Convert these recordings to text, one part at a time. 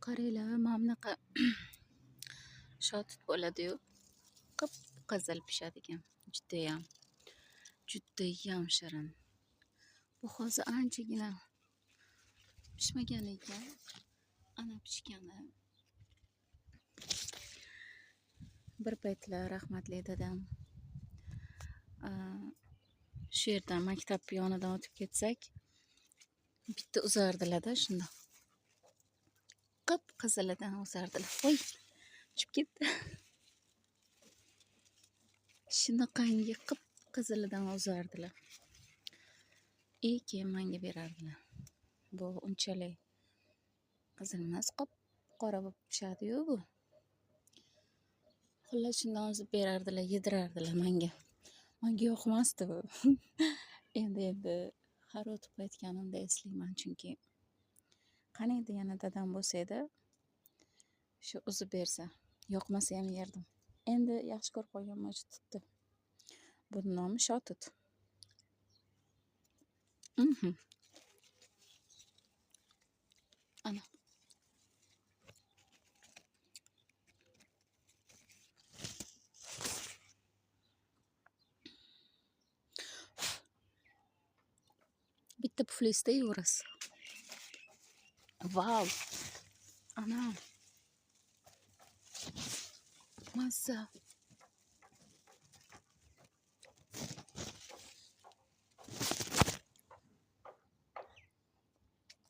Qaranglar, mana bunaqa shotut bo'ladi-yu, qip-qizil pishadigan. Judayam shirin. Bu hozir anchagina pishmagan ekan. Ana pishgani. Bir paytlar rahmatli dadam shu yerdan maktab yonidan o'tib ketsak, bitta uzardilar-da shundoq. Qip-qizilidan uzardilar. Voy, tushib ketdi. Shunaqangi qip-qizilidan uzardilar. Keyin menga berardilar. Bu unchalik qizil emas, qop-qora bo'lib pishadi-yu bu. Xullas shundan uzib berardilar, yedirardilar menga. Menga yoqmasdi bu. Endi har o'tib qaytganimda eslayman, chunki qaniydi yana dadam bo'lsa edi, shu uzib bersa, yoqmasa ham yerdim. Endi yaxshi ko'rib qolganman, shu tutdi. Buning nomi shotut. Ana. Bitta puflisda yurasiz. Vau. Ana. Mazza.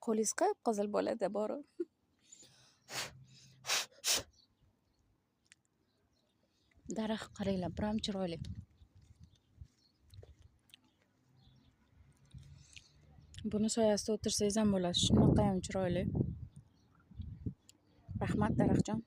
Qo'lingiz qip-qizil bo'ladi, bori. Daraxt qaranglar, biram chiroyli. Buni soyasida o'tirsangiz ham bo'ladi. Shunaqa ham chiroyli. Rahmat, daraxtjon.